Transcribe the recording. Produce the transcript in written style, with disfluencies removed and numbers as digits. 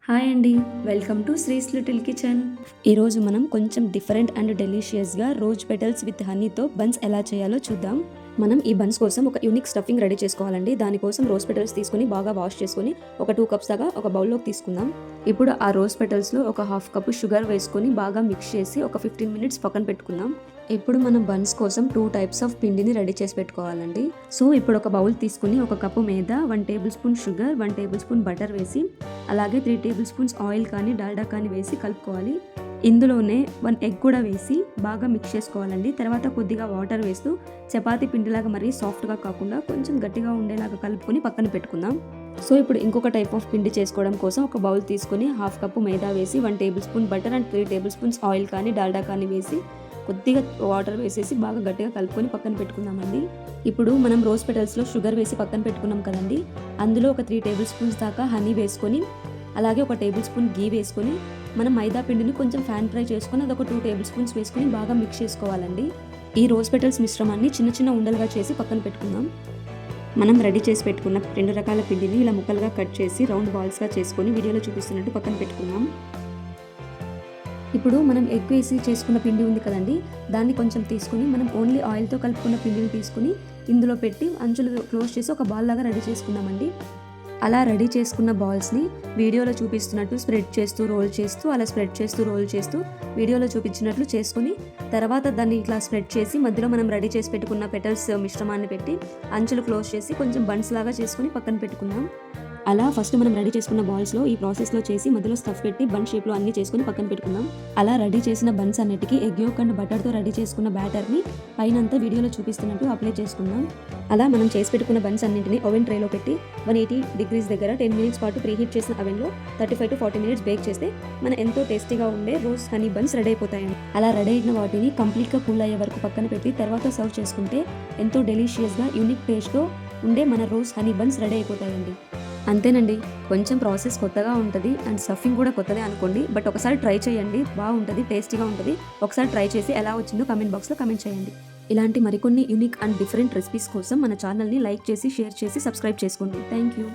Hi అండి, welcome to Sri's little kitchen. ఈరోజు మనం కొంచెం డిఫరెంట్ అండ్ డెలిషియస్గా రోజ్ పెటల్స్ విత్ హనీతో బన్స్ ఎలా చేయాలో చూద్దాం. మనం ఈ బన్స్ కోసం ఒక యూనిక్ స్టఫింగ్ రెడీ చేసుకోవాలండి. దానికోసం రోజ్ పెటల్స్ తీసుకుని బాగా వాష్ చేసుకుని ఒక 2 కప్స్ దాకా ఒక బౌల్లోకి తీసుకుందాం. ఇప్పుడు ఆ రోజ్ పెటల్స్లో ఒక 1/2 కప్పు షుగర్ వేసుకొని బాగా మిక్స్ చేసి ఒక 15 మినిట్స్ పక్కన పెట్టుకుందాం. ఇప్పుడు మనం బన్స్ కోసం 2 టైప్స్ ఆఫ్ పిండిని రెడీ చేసి పెట్టుకోవాలండి. సో ఇప్పుడు ఒక బౌల్ తీసుకుని ఒక కప్పు మీద 1 table spoon sugar, 1 table spoon butter వేసి అలాగే 3 టేబుల్ స్పూన్స్ ఆయిల్ కానీ డాల్డా కానీ వేసి కలుపుకోవాలి. ఇందులోనే 1 ఎగ్ కూడా వేసి బాగా మిక్స్ చేసుకోవాలండి. తర్వాత కొద్దిగా వాటర్ వేస్తూ చపాతీ పిండిలాగా మరీ సాఫ్ట్గా కాకుండా కొంచెం గట్టిగా ఉండేలాగా కలుపుకొని పక్కన పెట్టుకుందాం. సో ఇప్పుడు ఇంకొక టైప్ ఆఫ్ పిండి చేసుకోవడం కోసం ఒక బౌల్ తీసుకుని 1/2 కప్పు మైదా వేసి 1 table spoon butter and 3 table spoons oil కానీ డాల్డా కానీ వేసి కొద్దిగా వాటర్ వేసేసి బాగా గట్టిగా కలుపుకొని పక్కన పెట్టుకుందామండి. ఇప్పుడు మనం రోజ్ పెటల్స్లో షుగర్ వేసి పక్కన పెట్టుకున్నాం కదండి, అందులో ఒక 3 టేబుల్ స్పూన్స్ దాకా హనీ వేసుకొని అలాగే ఒక టేబుల్ స్పూన్ గీ వేసుకొని మనం మైదా పిండిని కొంచెం ఫ్యాన్ ఫ్రై చేసుకొని అదొక 2 టేబుల్ స్పూన్స్ వేసుకొని బాగా మిక్స్ చేసుకోవాలండి. ఈ రోజ్ పెటల్స్ మిశ్రమాన్ని చిన్న చిన్న ఉండలుగా చేసి పక్కన పెట్టుకుందాం. మనం రెడీ చేసి పెట్టుకున్న 2 రకాల పిండిని ఇలా ముక్కలుగా కట్ చేసి రౌండ్ బాల్స్గా చేసుకొని వీడియోలో చూపిస్తున్నట్టు పక్కన పెట్టుకుందాం. ఇప్పుడు మనం ఎగ్ వేసి చేసుకున్న పిండి ఉంది కదండి, దాన్ని కొంచెం తీసుకుని మనం ఓన్లీ ఆయిల్తో కలుపుకున్న పిండిని తీసుకుని ఇందులో పెట్టి అంచులు క్లోజ్ చేసి ఒక బాల్ లాగా రెడీ చేసుకుందామండి. అలా రెడీ చేసుకున్న బాల్స్ని వీడియోలో చూపిస్తున్నట్టు స్ప్రెడ్ చేస్తూ రోల్ చేస్తూ అలా స్ప్రెడ్ చేస్తూ రోల్ చేస్తూ వీడియోలో చూపించినట్లు చేసుకుని తర్వాత దాన్ని ఇట్లా స్ప్రెడ్ చేసి మధ్యలో మనం రెడీ చేసి పెట్టుకున్న పెటల్స్ మిశ్రమాన్ని పెట్టి అంచులు క్లోజ్ చేసి కొంచెం బన్స్ లాగా చేసుకుని పక్కన పెట్టుకుందాం. అలా ఫస్ట్ మనం రెడీ చేసుకున్న బాల్స్లో ఈ ప్రాసెస్లో చేసి మధ్యలో స్టఫ్ పెట్టి బన్ షేప్లో అన్ని చేసుకుని పక్కన పెట్టుకుందాం. అలా రెడీ చేసిన బన్స్ అన్నిటికీ ఎగ్ యోక్ అండ్ బటర్తో రెడీ చేసుకున్న బ్యాటర్ని పైనంతా వీడియోలో చూపిస్తున్నట్టు అప్లై చేసుకుందాం. అలా మనం చేసి పెట్టుకున్న బన్స్ అన్నింటినీ ఓవెన్ ట్రేలో పెట్టి 180 డిగ్రీస్ దగ్గర 10 మినిట్స్ పాటు ప్రీహీట్ చేసిన అవెన్లో 35 to 40 మినిట్స్ బేక్ చేస్తే మన ఎంతో టేస్టీగా ఉండే రోజ్ హనీ బన్స్ రెడీ అయిపోతాయండి. అలా రెడీ అయిన వాటిని కంప్లీట్గా కూల్ అయ్యే వరకు పక్కన పెట్టి తర్వాత సర్వ్ చేసుకుంటే ఎంతో డెలిషియస్గా యూనిక్ టేస్ట్తో ఉండే మన రోజ్ హనీ బన్స్ రెడీ అయిపోతాయండి. అంతేనండి, కొంచెం ప్రాసెస్ కొత్తగా ఉంటుంది అండ్ స్టఫింగ్ కూడా కొత్తదే అనుకోండి, బట్ ఒకసారి ట్రై చేయండి, బాగుంటుంది, టేస్టీగా ఉంటుంది. ఒకసారి ట్రై చేసి ఎలా వచ్చిందో కమెంట్ బాక్స్లో కమెంట్ చేయండి. ఇలాంటి మరికొన్ని యూనిక్ అండ్ డిఫరెంట్ రెసిపీస్ కోసం మన ఛానల్ని లైక్ చేసి షేర్ చేసి సబ్స్క్రైబ్ చేసుకోండి. Thank you.